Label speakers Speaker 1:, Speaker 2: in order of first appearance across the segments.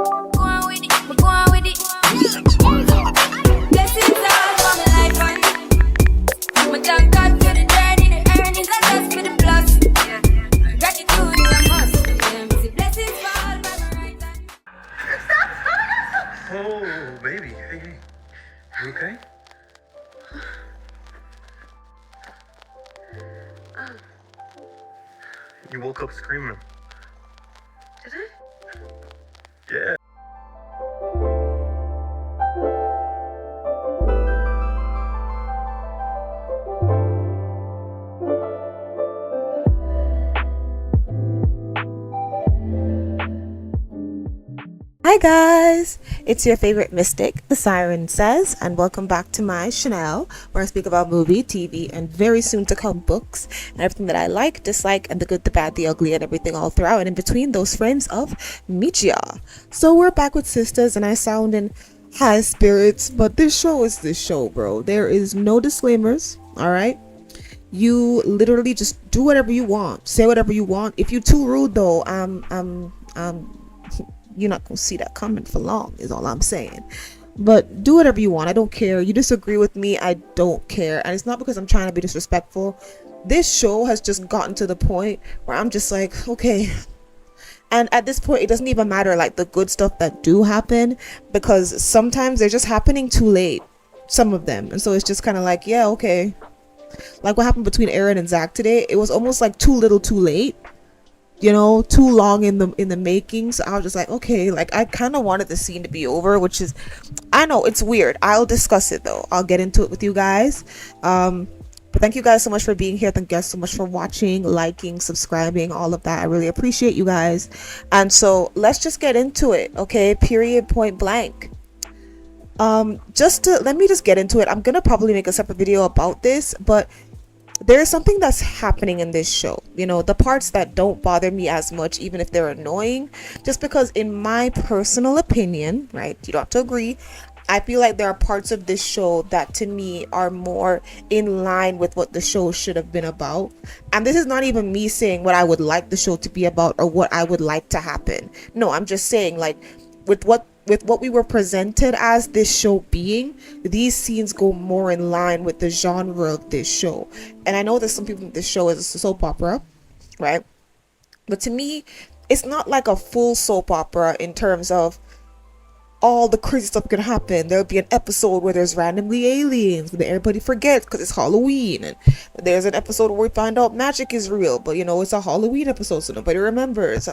Speaker 1: Go on with it, but go on with it. Blessings all for my life, man. My thank God for the journey, the earnings, and that's for the plus. Gratitude is a must. See blessings fall by my right hand.
Speaker 2: Oh, baby. Hey. You okay? You woke up screaming.
Speaker 3: Did I?
Speaker 2: Yeah.
Speaker 4: Hi guys, it's your favorite mystic, TheSirenSayz, and welcome back to my channel where I speak about movie, TV, and very soon to come books and everything that I like, dislike, and the good, the bad, the ugly, and everything all throughout and in between those frames of media. So we're back with Sistas, and I sound in high spirits, but this show is this show, bro. There is no disclaimers, all right? You literally just do whatever you want, say whatever you want. If you're too rude though, you're not gonna see that coming for long, is all I'm saying. But do whatever you want. I don't care. You disagree with me, I don't care. And it's not because I'm trying to be disrespectful. This show has just gotten to the point where I'm just like, okay. And at this point, it doesn't even matter like the good stuff that do happen, because sometimes they're just happening too late, some of them. And so it's just kind of like, yeah, okay. Like what happened between Aaron and Zach today, it was almost like too little too late, you know, too long in the making. So I was just like, okay, like I kind of wanted the scene to be over, which is, I know it's weird. I'll discuss it though. I'll get into it with you guys. But thank you guys so much for being here. Thank you guys so much for watching, liking, subscribing, all of that. I really appreciate you guys. And so let's just get into it, okay? Period, point blank. Let me just get into it. I'm gonna probably make a separate video about this, but there is something that's happening in this show, you know, the parts that don't bother me as much, even if they're annoying, just because in my personal opinion, right, you don't have to agree, I feel like there are parts of this show that to me are more in line with what the show should have been about. And this is not even me saying what I would like the show to be about or what I would like to happen. No, I'm just saying, like, with what we were presented as this show being, these scenes go more in line with the genre of this show. And I know that some people think this show is a soap opera, right? But to me, it's not like a full soap opera in terms of all the crazy stuff can happen. There'll be an episode where there's randomly aliens that everybody forgets because it's Halloween, and there's an episode where we find out magic is real, but you know, it's a Halloween episode, so nobody remembers.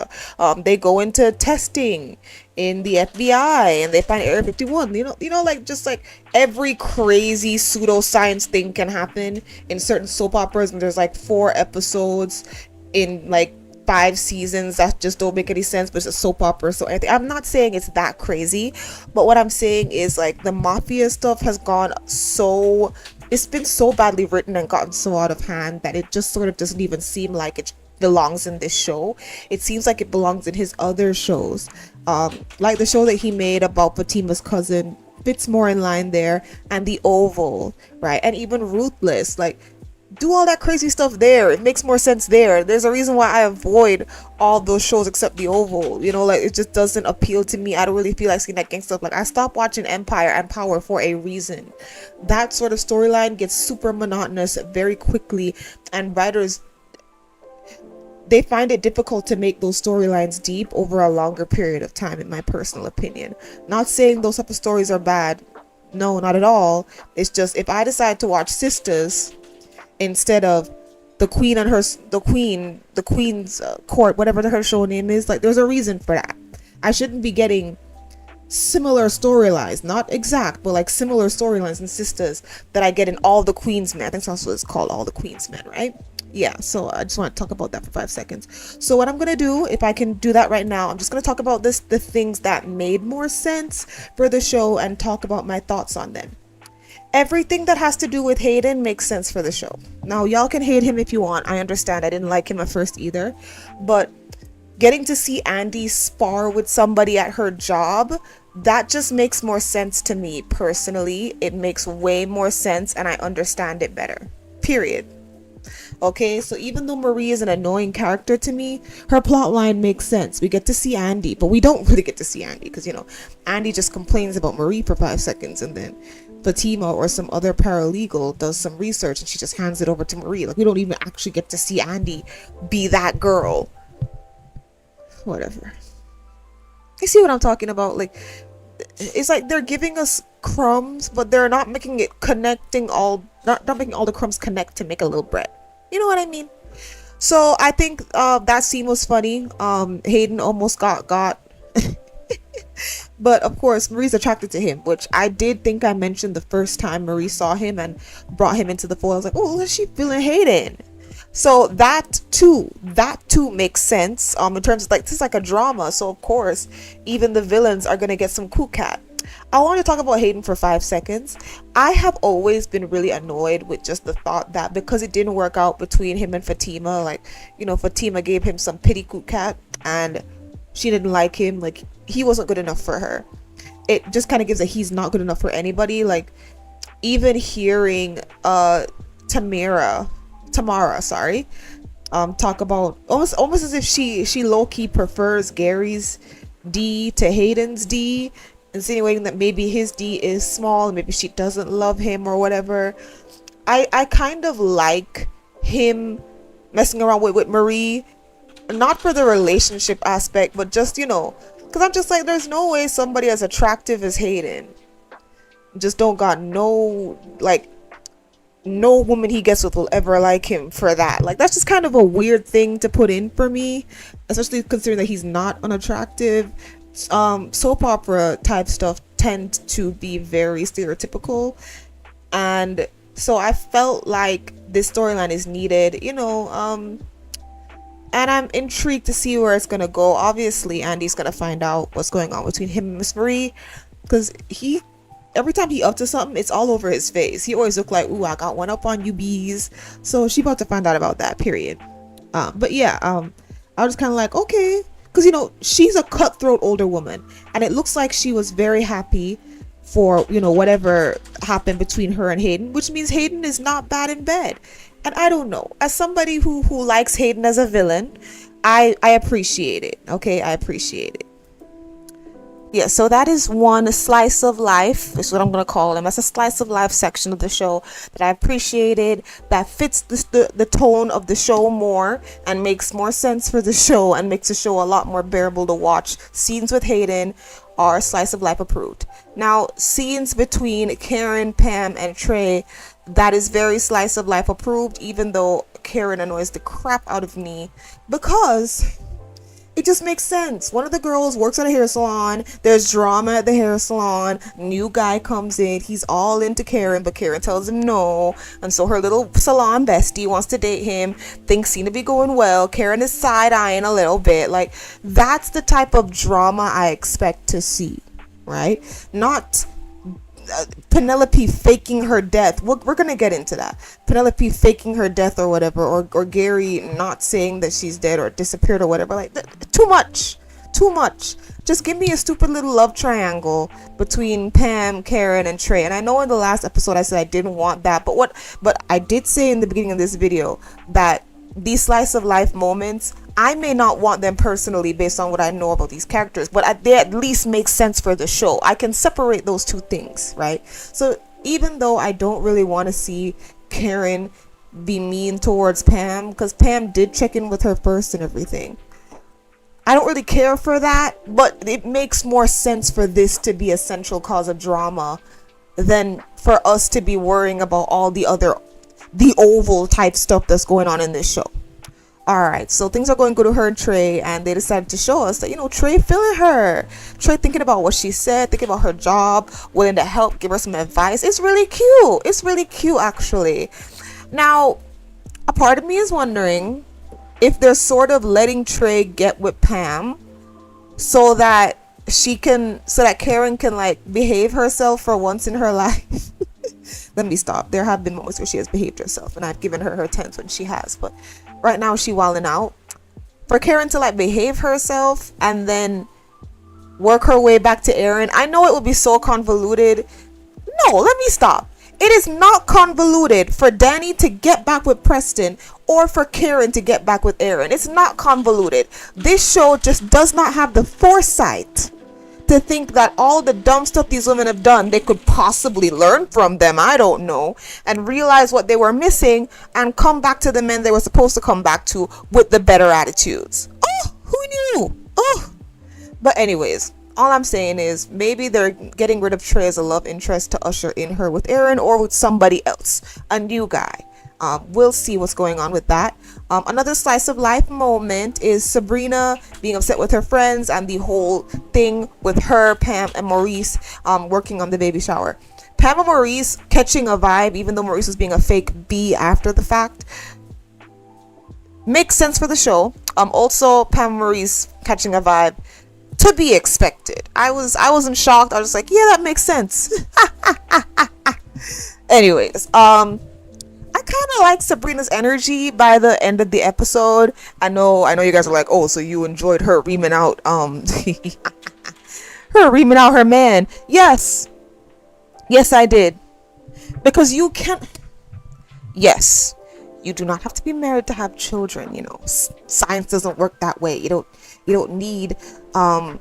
Speaker 4: They go into testing in the FBI and they find Area 51. You know, like just like every crazy pseudoscience thing can happen in certain soap operas, and there's like 4 episodes in like 5 seasons that just don't make any sense, but it's a soap opera. So I'm not saying it's that crazy, but what I'm saying is like the mafia stuff has gone so, it's been so badly written and gotten so out of hand that it just sort of doesn't even seem like it belongs in this show. It seems like it belongs in his other shows, like the show that he made about Fatima's cousin fits more in line there, and The Oval, right? And even Ruthless, like, do all that crazy stuff there. It makes more sense there. There's a reason why I avoid all those shows except The Oval. You know, like it just doesn't appeal to me. I don't really feel like seeing that gang stuff. Like I stopped watching Empire and Power for a reason. That sort of storyline gets super monotonous very quickly, and writers, they find it difficult to make those storylines deep over a longer period of time, in my personal opinion. Not saying those type of stories are bad. No, not at all. It's just if I decide to watch Sistas instead of the Queen's Court, whatever her show name is, like there's a reason for that. I shouldn't be getting similar storylines, not exact, but like similar storylines in Sistas that I get in All the Queen's Men. I think that's what it's called, All the Queen's Men, right? Yeah, so I just want to talk about that for 5 seconds. So what I'm gonna do, if I can do that right now, I'm just gonna talk about the things that made more sense for the show and talk about my thoughts on them. Everything that has to do with Hayden makes sense for the show. Now, y'all can hate him if you want. I understand. I didn't like him at first either. But getting to see Andy spar with somebody at her job, that just makes more sense to me personally. It makes way more sense and I understand it better. Period. Okay, so even though Marie is an annoying character to me, her plot line makes sense. We get to see Andy, but we don't really get to see Andy because, you know, Andy just complains about Marie for 5 seconds, and then Fatima or some other paralegal does some research and she just hands it over to Marie. Like, we don't even actually get to see Andy be that girl. Whatever. You see what I'm talking about? Like, it's like they're giving us crumbs, but they're not making it connecting all, not making all the crumbs connect to make a little bread. You know what I mean? So I think that scene was funny. Hayden almost got but of course Marie's attracted to him, which I did think I mentioned the first time Marie saw him and brought him into the fold. I was like, oh, is she feeling Hayden? So that too makes sense in terms of, like, this is like a drama, so of course even the villains are gonna get some cool cat. I want to talk about Hayden for 5 seconds. I have always been really annoyed with just the thought that because it didn't work out between him and Fatima, like, you know, Fatima gave him some pity cool cat and she didn't like him, like he wasn't good enough for her. It just kind of gives that he's not good enough for anybody. Like, even hearing Tamara talk about almost as if she low-key prefers Gary's D to Hayden's D, insinuating that maybe his D is small and maybe she doesn't love him or whatever. I kind of like him messing around with Marie, not for the relationship aspect, but just, you know, because I'm just like, there's no way somebody as attractive as Hayden just don't got no, like, no woman he gets with will ever like him for that. Like, that's just kind of a weird thing to put in for me, especially considering that he's not unattractive. Soap opera type stuff tend to be very stereotypical, and so I felt like this storyline is needed, you know, and I'm intrigued to see where it's gonna go. Obviously Andy's gonna find out what's going on between him and Miss Marie, because every time he up to something, it's all over his face. He always look like, ooh, I got one up on you bees. So she about to find out about that, period. But yeah, I was kind of like, okay, because, you know, she's a cutthroat older woman, and it looks like she was very happy for, you know, whatever happened between her and Hayden, which means Hayden is not bad in bed. And I don't know, as somebody who likes Hayden as a villain, I appreciate it. Okay, I appreciate it. Yeah, so that is one slice of life, is what I'm going to call them. That's a slice of life section of the show that I appreciated, that fits the tone of the show more and makes more sense for the show and makes the show a lot more bearable to watch. Scenes with Hayden are slice of life approved. Now, scenes between Karen, Pam, and Trey, that is very slice of life approved, even though Karen annoys the crap out of me because it just makes sense. One of the girls works at a hair salon. There's drama at the hair salon. New guy comes in. He's all into Karen, but Karen tells him no. And so her little salon bestie wants to date him. Things seem to be going well. Karen is side-eyeing a little bit. Like, that's the type of drama I expect to see, right? Not Penelope faking her death. We're gonna get into that. Penelope faking her death or whatever, or Gary not saying that she's dead or disappeared or whatever. Like, too much. Just give me a stupid little love triangle between Pam, Karen, and Trey. And I know in the last episode I said I didn't want that, but I did say in the beginning of this video that these slice of life moments, I may not want them personally based on what I know about these characters, but they at least make sense for the show. I can separate those two things, right? So even though I don't really want to see Karen be mean towards Pam, because Pam did check in with her first and everything, I don't really care for that, but it makes more sense for this to be a central cause of drama than for us to be worrying about all the oval type stuff that's going on in this show. Alright, so things are going good with her and Trey, and they decided to show us that, you know, Trey feeling her. Trey thinking about what she said, thinking about her job, willing to help, give her some advice. It's really cute. It's really cute, actually. Now, a part of me is wondering if they're sort of letting Trey get with Pam so that Karen can, like, behave herself for once in her life. Let me stop. There have been moments where she has behaved herself, and I've given her 10s when she has, but right now she wilding out. For Karen to, like, behave herself and then work her way back to Aaron, I know it would be so convoluted. No, let me stop. It is not convoluted for Danny to get back with Preston or for Karen to get back with Aaron. It's not convoluted. This show just does not have the foresight to think that all the dumb stuff these women have done, they could possibly learn from them, I don't know, and realize what they were missing and come back to the men they were supposed to come back to with the better attitudes. Oh, who knew? Oh. But anyways, all I'm saying is maybe they're getting rid of Trey as a love interest to usher in her with Aaron or with somebody else, a new guy. We'll see what's going on with that. Another slice of life moment is Sabrina being upset with her friends and the whole thing with her, Pam, and Maurice working on the baby shower. Pam and Maurice catching a vibe, even though Maurice was being a fake B after the fact, makes sense for the show. Also, Pam and Maurice catching a vibe, to be expected. I wasn't shocked. I was just like, yeah, that makes sense. Anyways, I kind of like Sabrina's energy by the end of the episode. I know you guys are like, oh, so you enjoyed her reaming out her man. Yes, I did, because you can't. Yes, you do not have to be married to have children. You know, science doesn't work that way. You don't need a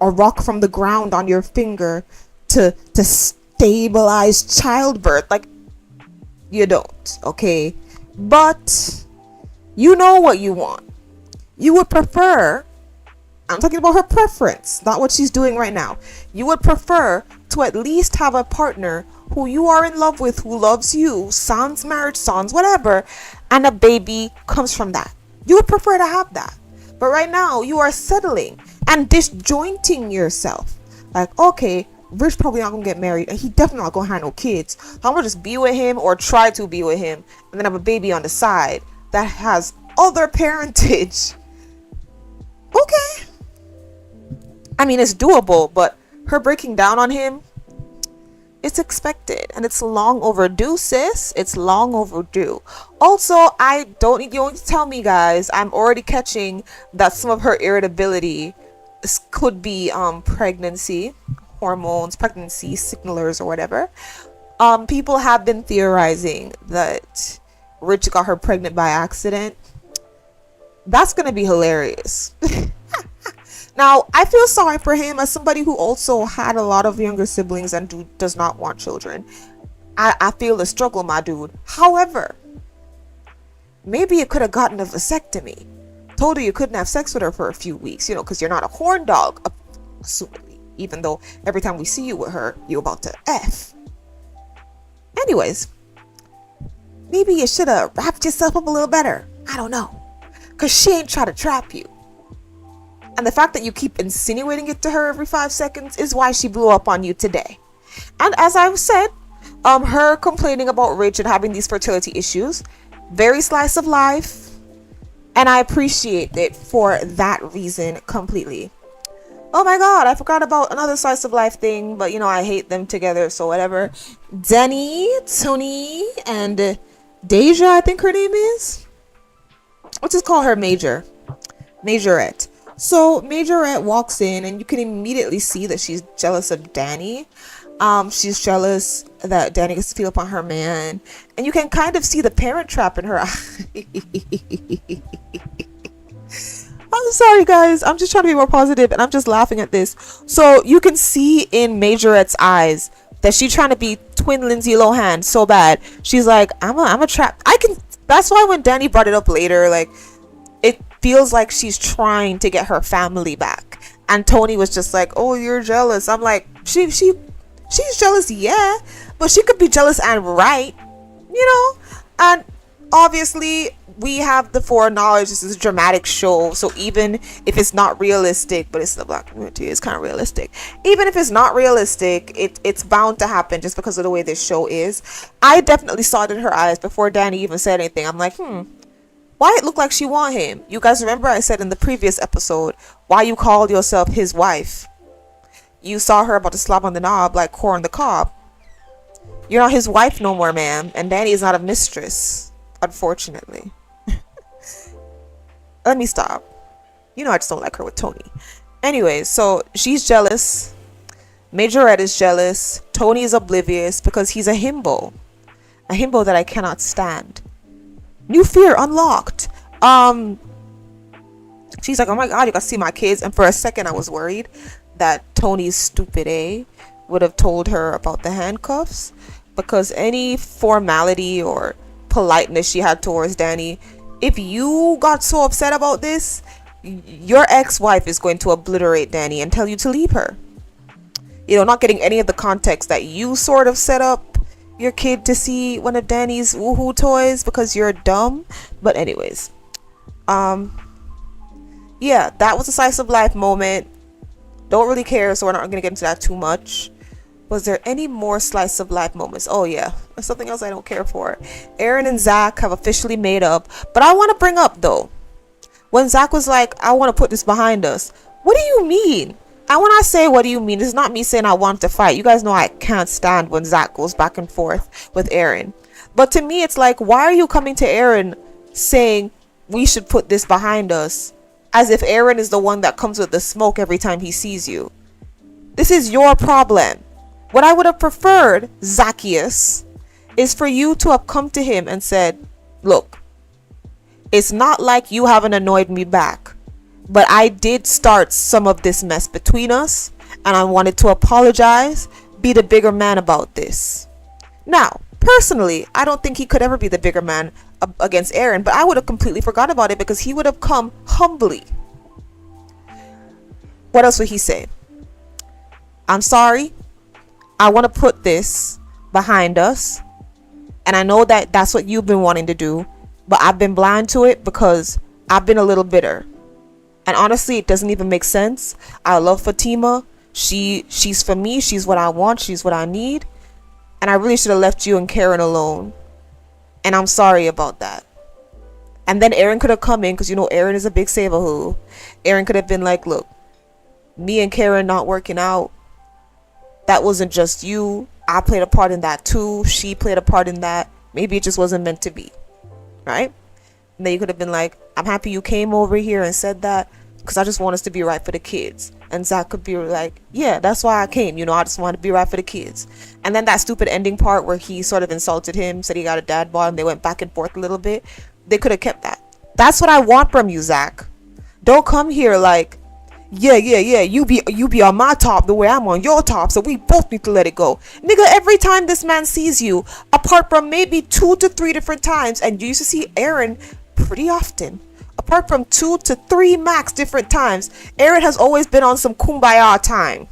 Speaker 4: rock from the ground on your finger to stabilize childbirth. Like, you don't, okay? But you know what you want. You would prefer, I'm talking about her preference, not what she's doing right now. You would prefer to at least have a partner who you are in love with, who loves you, sans marriage, sans whatever, and a baby comes from that. You would prefer to have that. But right now, you are settling and disjointing yourself. Like, okay, Rich probably not gonna get married, and he definitely not gonna have no kids. I'm gonna just be with him or try to be with him, and then have a baby on the side that has other parentage. Okay. I mean, it's doable, but her breaking down on him, it's expected, and it's long overdue, sis. It's long overdue. Also, I don't need you to tell me, guys. I'm already catching that some of her irritability could be pregnancy hormones, pregnancy signalers, or whatever. People have been theorizing that Rich got her pregnant by accident. That's gonna be hilarious. Now, I feel sorry for him as somebody who also had a lot of younger siblings and does not want children. I feel the struggle, my dude. However, maybe you could have gotten a vasectomy. Told her you couldn't have sex with her for a few weeks, because you're not a horn dog, assumedly. Even though every time we see you with her, you're about to F. Anyways, maybe you should have wrapped yourself up a little better. I don't know. Because she ain't trying to trap you. And the fact that you keep insinuating it to her every 5 seconds is why she blew up on you today. And as I've said, her complaining about Rich and having these fertility issues, very slice of life. And I appreciate it for that reason completely. Oh my god, I forgot about another slice of life thing, but I hate them together, so whatever. Denny, Tony, and Deja, I think her name is. Let's just call her Majorette. So Majorette walks in, and you can immediately see that she's jealous of Danny. She's jealous that Danny gets to feel upon her man, and you can kind of see the parent trap in her eye. I'm sorry, guys. I'm just trying to be more positive, and I'm just laughing at this. So you can see in Majorette's eyes that she's trying to be twin Lindsay Lohan so bad. She's like, I'm a trap. That's why when Danny brought it up later, like, it feels like she's trying to get her family back. And Tony was just like, oh, you're jealous. I'm like, she's jealous, yeah, but she could be jealous and right, and obviously we have the foreknowledge this is a dramatic show, so even if it's not realistic, but it's the black community, it's kind of realistic. Even if it's not realistic, it's bound to happen just because of the way this show is. I definitely saw it in her eyes before Danny even said anything. I'm like, why it looked like she want him? You guys remember I said in the previous episode, why you called yourself his wife? You saw her about to slap on the knob like corn on the cob. You're not his wife no more, ma'am, and Danny is not a mistress, unfortunately. Let me stop. I just don't like her with Tony. Anyways, so she's jealous. Majorette is jealous. Tony is oblivious because he's a himbo. A himbo that I cannot stand. New fear unlocked. She's like, oh my god, you gotta see my kids. And for a second I was worried that Tony's stupid A would have told her about the handcuffs, because any formality or politeness she had towards Danny, if you got so upset about this, your ex-wife is going to obliterate Danny and tell you to leave her. You know, not getting any of the context that you sort of set up your kid to see one of Danny's woohoo toys because you're dumb. But anyways, yeah, that was a slice of life moment. Don't really care, so we're not gonna get into that too much. Was there any more slice of life moments? Oh yeah, there's something else I don't care for. Aaron and Zach have officially made up, but I want to bring up though, when Zach was like, I want to put this behind us. What do you mean? And when I say what do you mean, it's not me saying I want to fight. You guys know I can't stand when Zach goes back and forth with Aaron. But to me, it's like, why are you coming to Aaron saying we should put this behind us, as if Aaron is the one that comes with the smoke every time he sees you? This is your problem. What I would have preferred, Zacchaeus, is for you to have come to him and said, look, it's not like you haven't annoyed me back, but I did start some of this mess between us, and I wanted to apologize, be the bigger man about this. Now, personally, I don't think he could ever be the bigger man against Aaron, but I would have completely forgot about it because he would have come humbly. What else would he say? I'm sorry. I want to put this behind us, and I know that that's what you've been wanting to do, but I've been blind to it because I've been a little bitter. And honestly, it doesn't even make sense. I love Fatima. She's for me. She's what I want. She's what I need. And I really should have left you and Karen alone. And I'm sorry about that. And then Aaron could have come in, because you know Aaron is a big saver who. Aaron could have been like, look, me and Karen not working out, that wasn't just you. I played a part in that too. She played a part in that. Maybe it just wasn't meant to be. Right? And then you could have been like, I'm happy you came over here and said that because I just want us to be right for the kids. And Zach could be like, yeah, that's why I came. You know, I just want to be right for the kids. And then that stupid ending part where he sort of insulted him, said he got a dad bod, and they went back and forth a little bit. They could have kept that. That's what I want from you, Zach. Don't come here like, yeah, you be on my top the way I'm on your top, so we both need to let it go. Nigga, every time this man sees you, apart from maybe 2 to 3 different times, and you used to see Aaron pretty often, apart from 2 to 3 max different times, Aaron has always been on some kumbaya time.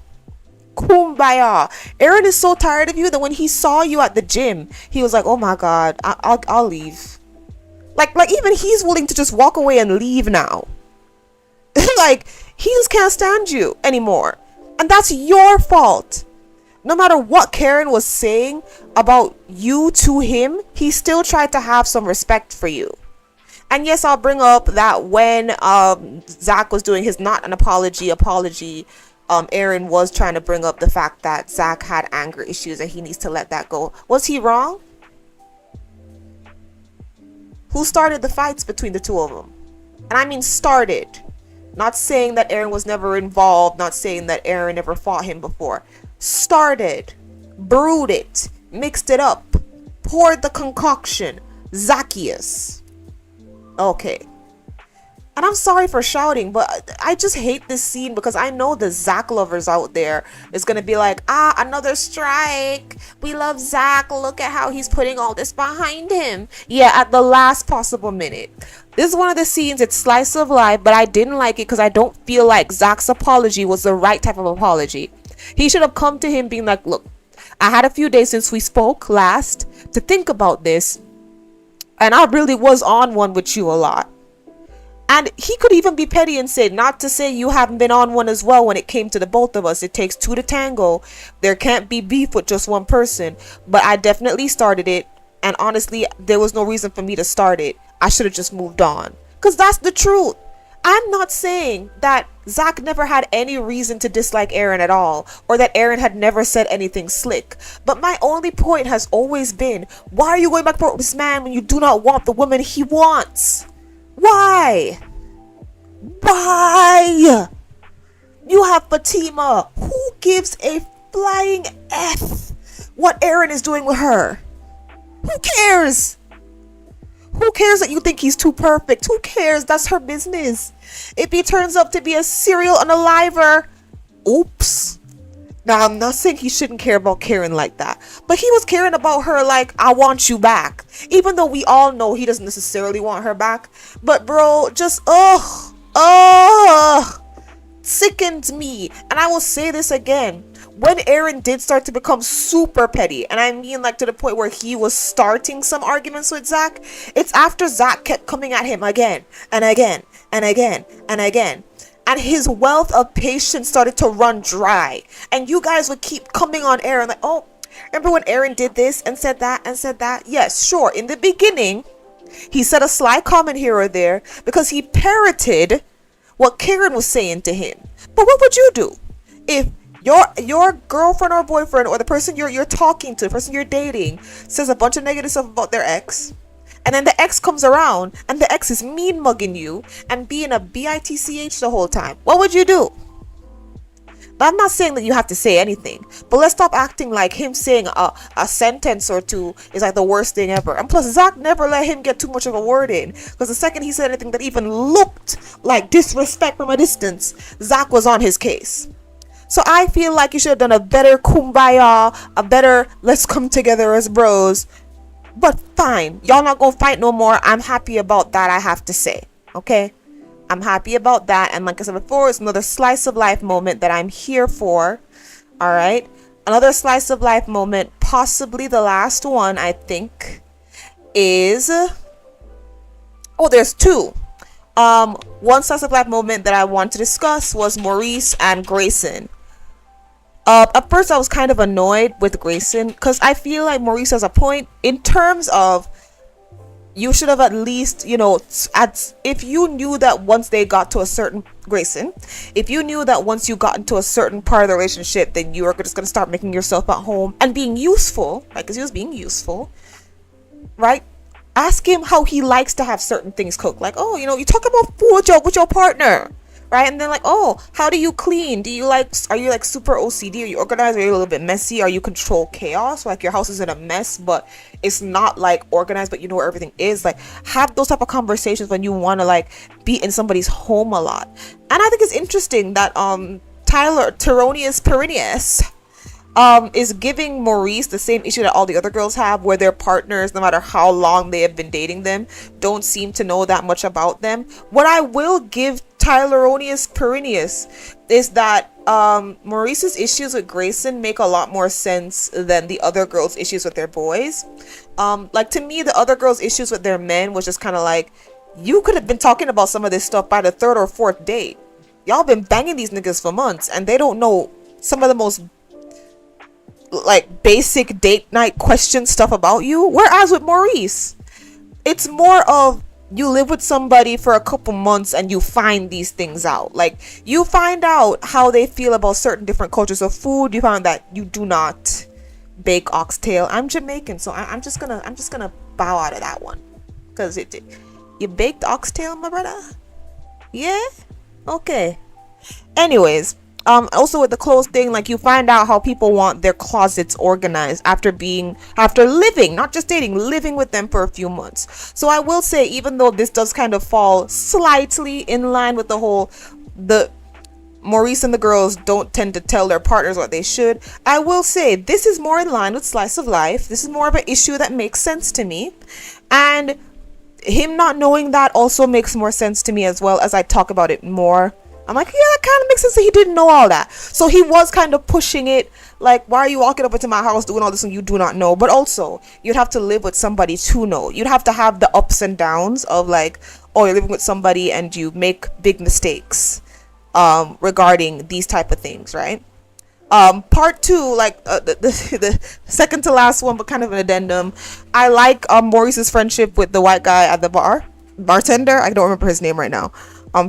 Speaker 4: Kumbaya. Aaron is so tired of you that when he saw you at the gym, he was like, oh my god, I'll leave. Like even he's willing to just walk away and leave now. Like, he just can't stand you anymore. And that's your fault. No matter what Karen was saying about you to him, he still tried to have some respect for you. And yes, I'll bring up that when Zach was doing his not an apology, Aaron was trying to bring up the fact that Zach had anger issues and he needs to let that go. Was he wrong? Who started the fights between the two of them? And I mean started. Not saying that Aaron was never involved, not saying that Aaron never fought him before. Started, brewed it, mixed it up, poured the concoction. Zacchaeus. Okay. And I'm sorry for shouting, but I just hate this scene because I know the Zach lovers out there is going to be like, another strike. We love Zach. Look at how he's putting all this behind him. Yeah, at the last possible minute. This is one of the scenes, it's slice of life, but I didn't like it because I don't feel like Zach's apology was the right type of apology. He should have come to him being like, look, I had a few days since we spoke last to think about this, and I really was on one with you a lot. And he could even be petty and say, not to say you haven't been on one as well when it came to the both of us. It takes 2 to tango. There can't be beef with just one person. But I definitely started it. And honestly, there was no reason for me to start it. I should have just moved on. Because that's the truth. I'm not saying that Zach never had any reason to dislike Aaron at all, or that Aaron had never said anything slick. But my only point has always been, why are you going back for this man when you do not want the woman he wants? Why? You have Fatima. Who gives a flying F what Aaron is doing with her. Who cares? Who cares that you think he's too perfect? Who cares? That's her business. If he turns up to be a serial unaliver, oops. Now, I'm not saying he shouldn't care about Karen like that, but he was caring about her like, I want you back. Even though we all know he doesn't necessarily want her back. But bro, just, sickens me. And I will say this again. When Aaron did start to become super petty, and I mean like to the point where he was starting some arguments with Zach, it's after Zach kept coming at him again and again and again and again. And his wealth of patience started to run dry. And you guys would keep coming on Aaron like, oh, remember when Aaron did this and said that and said that? Yes, sure. In the beginning, he said a sly comment here or there because he parroted what Karen was saying to him. But what would you do if your girlfriend or boyfriend or the person you're talking to, the person you're dating, says a bunch of negative stuff about their ex? And then the ex comes around and the ex is mean mugging you and being a bitch the whole time. What would you do? Now, I'm not saying that you have to say anything, but let's stop acting like him saying a sentence or two is like the worst thing ever. And plus, Zach never let him get too much of a word in, because the second he said anything that even looked like disrespect from a distance, Zach was on his case. So I feel like you should have done a better kumbaya, a better let's come together as bros. But fine, y'all not gonna fight no more. I'm happy about that, I have to say. Okay? I'm happy about that. And like I said before, it's another slice of life moment that I'm here for. Alright? Another slice of life moment, possibly the last one, I think, is... Oh, there's two. One slice of life moment that I want to discuss was Maurice and Grayson. At first I was kind of annoyed with Grayson because I feel like Maurice has a point in terms of you should have at least, you know, if you knew that once they got to a certain Grayson, if you knew that once you got into a certain part of the relationship, then you were just going to start making yourself at home and being useful, right? Because he was being useful, right? Ask him how he likes to have certain things cooked. Like, oh, you know, you talk about food with your partner. Right? And then like, oh, how do you clean? Are you like super OCD? Are you organized? Are you a little bit messy? Are you control chaos? Like your house is in a mess, but it's not like organized, but you know where everything is. Like have those type of conversations when you want to like be in somebody's home a lot. And I think it's interesting that Tyronius Perinius is giving Maurice the same issue that all the other girls have, where their partners, no matter how long they have been dating them, don't seem to know that much about them. What I will give Tyronius Perinius is that Maurice's issues with Grayson make a lot more sense than the other girls' issues with their boys. Like to me, the other girls' issues with their men was just kind of like, you could have been talking about some of this stuff by the third or fourth date. Y'all been banging these niggas for months and they don't know some of the most like basic date night question stuff about you. Whereas with Maurice, it's more of you live with somebody for a couple months and you find these things out. Like you find out how they feel about certain different cultures of food. You found that you do not bake oxtail. I'm Jamaican, so I'm just gonna bow out of that one, because you baked oxtail, my brother. Yeah, okay. Anyways, also with the clothes thing, like you find out how people want their closets organized after living, not just dating, living with them for a few months. So I will say, even though this does kind of fall slightly in line with the Maurice and the girls don't tend to tell their partners what they should, I will say this is more in line with slice of life. This is more of an issue that makes sense to me, and him not knowing that also makes more sense to me as well as I talk about it more. I'm like, yeah, that kind of makes sense that he didn't know all that. So he was kind of pushing it, like, why are you walking up into my house doing all this and you do not know? But also, you'd have to live with somebody to know. You'd have to have the ups and downs of like, oh, you're living with somebody and you make big mistakes regarding these type of things, right? Part two, like the second to last one, but kind of an addendum. I like Maurice's friendship with the white guy at the bartender. I don't remember his name right now.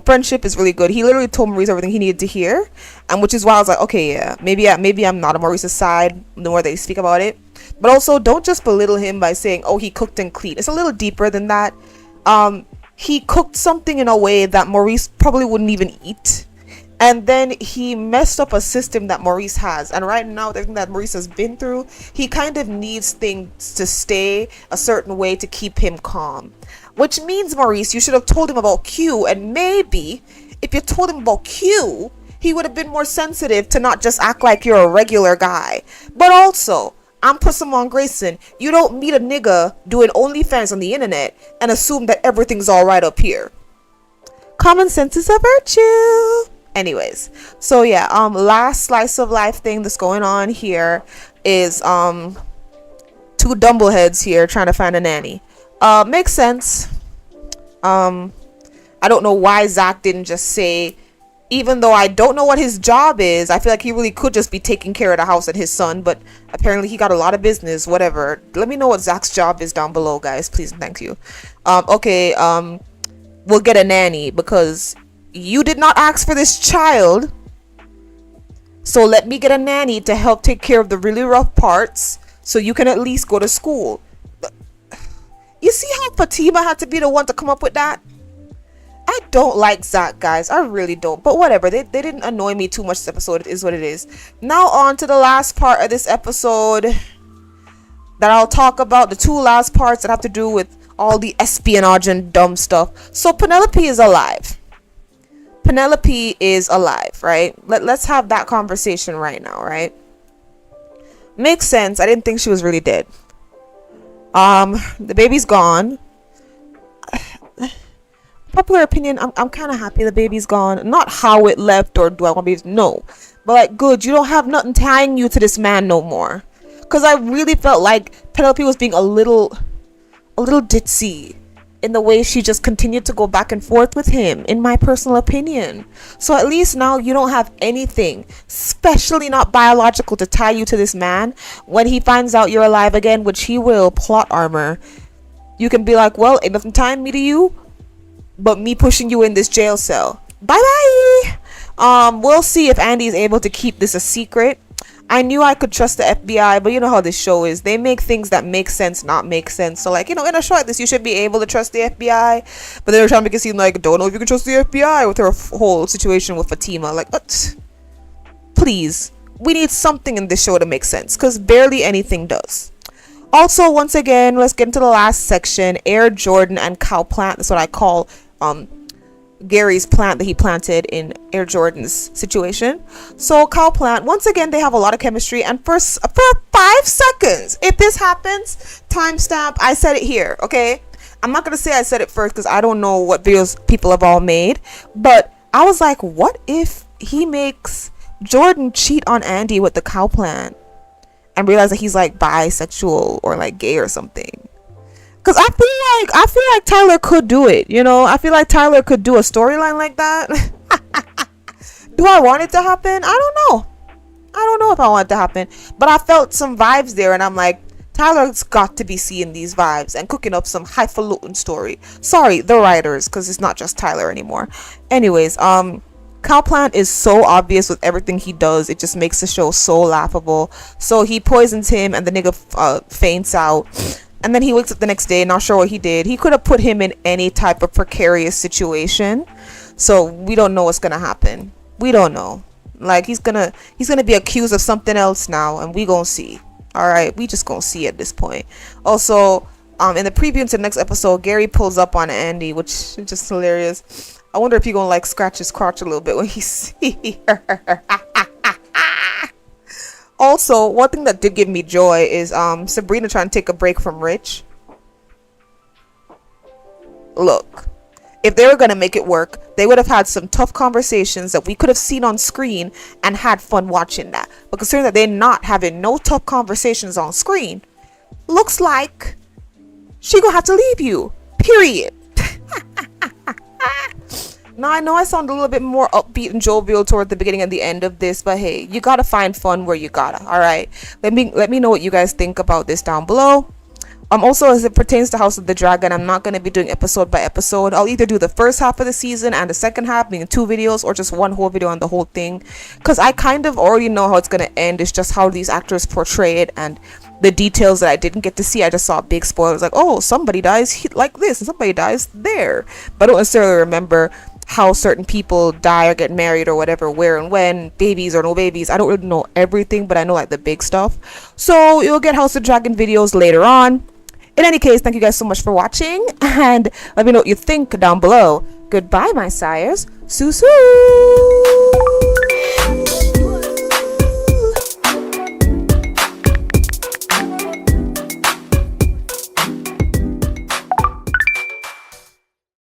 Speaker 4: Friendship is really good. He literally told Maurice everything he needed to hear, and which is why I was like, okay, yeah, maybe I'm not on Maurice's side the more they speak about it. But also, don't just belittle him by saying, oh, he cooked and cleaned. It's a little deeper than that. He cooked something in a way that Maurice probably wouldn't even eat, And then he messed up a system that Maurice has. And right now, with everything that Maurice has been through, he kind of needs things to stay a certain way to keep him calm. Which means, Maurice, you should have told him about Q. And maybe, if you told him about Q, he would have been more sensitive to not just act like you're a regular guy. But also, I'm Pusamon Grayson. You don't meet a nigga doing OnlyFans on the internet and assume that everything's alright up here. Common sense is a virtue. Anyways, so yeah, last slice of life thing that's going on here is two dumbleheads here trying to find a nanny. Makes sense. I don't know why Zach didn't just say, even though I don't know what his job is, I feel like he really could just be taking care of the house and his son, but apparently he got a lot of business, whatever. Let me know what Zach's job is down below, guys, please and thank you. Okay, we'll get a nanny because you did not ask for this child, so let me get a nanny to help take care of the really rough parts so you can at least go to school. You see how Fatima had to be the one to come up with that? I don't like Zach, guys. I really don't. But whatever. They didn't annoy me too much this episode. It is what it is. Now on to the last part of this episode that I'll talk about. The two last parts that have to do with all the espionage and dumb stuff. So Penelope is alive. Penelope is alive, right? Let's have that conversation right now, right? Makes sense. I didn't think she was really dead. The baby's gone. Popular opinion, I'm kind of happy the baby's gone. Not how it left or do I want babies? No. But like, good, you don't have nothing tying you to this man no more. Because I really felt like Penelope was being a little ditzy in the way she just continued to go back and forth with him, in my personal opinion. So at least now you don't have anything, especially not biological, to tie you to this man. When he finds out you're alive again, which he will, plot armor, you can be like, well, ain't nothing tying me to you but me pushing you in this jail cell. Bye bye. We'll see if Andy is able to keep this a secret. I knew I could trust the FBI, but you know how this show is. They make things that make sense not make sense. So like, you know, in a show like this, you should be able to trust the FBI. But they're trying to make it seem like, don't know if you can trust the FBI with her whole situation with Fatima. Like, please. We need something in this show to make sense, because barely anything does. Also, once again, let's get into the last section. Air Jordan and cow plant. That's what I call Gary's plant that he planted in Air Jordan's situation. So cow plant, once again, they have a lot of chemistry, and for 5 seconds, if this happens, timestamp, I said it here, okay? I'm not gonna say I said it first because I don't know what videos people have all made, but I was like, what if he makes Jordan cheat on Andy with the cow plant and realize that he's like bisexual or like gay or something? Because I feel like Tyler could do it, you know? I feel like Tyler could do a storyline like that. Do I want it to happen? I don't know. I don't know if I want it to happen. But I felt some vibes there, and I'm like, Tyler's got to be seeing these vibes and cooking up some highfalutin story. Sorry, the writers, because it's not just Tyler anymore. Anyways, Cowplant is so obvious with everything he does. It just makes the show so laughable. So he poisons him, and the nigga faints out. And then he wakes up the next day, not sure what he did. He could have put him in any type of precarious situation. So we don't know what's gonna happen. We don't know. Like, he's gonna be accused of something else now, and we gonna see. All right, we just gonna see at this point. Also, in the preview to the next episode, Gary pulls up on Andy, which is just hilarious. I wonder if he gonna like scratch his crotch a little bit when he see her. Also, one thing that did give me joy is Sabrina trying to take a break from Rich. Look, if they were going to make it work, they would have had some tough conversations that we could have seen on screen and had fun watching that. But considering that they're not having no tough conversations on screen, looks like she gonna have to leave you. Period. Now, I know I sound a little bit more upbeat and jovial toward the beginning and the end of this, but hey, you gotta find fun where you gotta, alright? Let me know what you guys think about this down below. Also, as it pertains to House of the Dragon, I'm not going to be doing episode by episode. I'll either do the first half of the season and the second half, meaning 2 videos, or just one whole video on the whole thing. Because I kind of already know how it's going to end. It's just how these actors portray it and the details that I didn't get to see. I just saw big spoilers like, oh, somebody dies like this and somebody dies there. But I don't necessarily remember how certain people die or get married or whatever, where and when, babies or no babies. I don't really know everything, but I know like the big stuff. So you'll get House of Dragon videos later on. In any case, thank you guys so much for watching, and let me know what you think down below. Goodbye, my sires. Sue.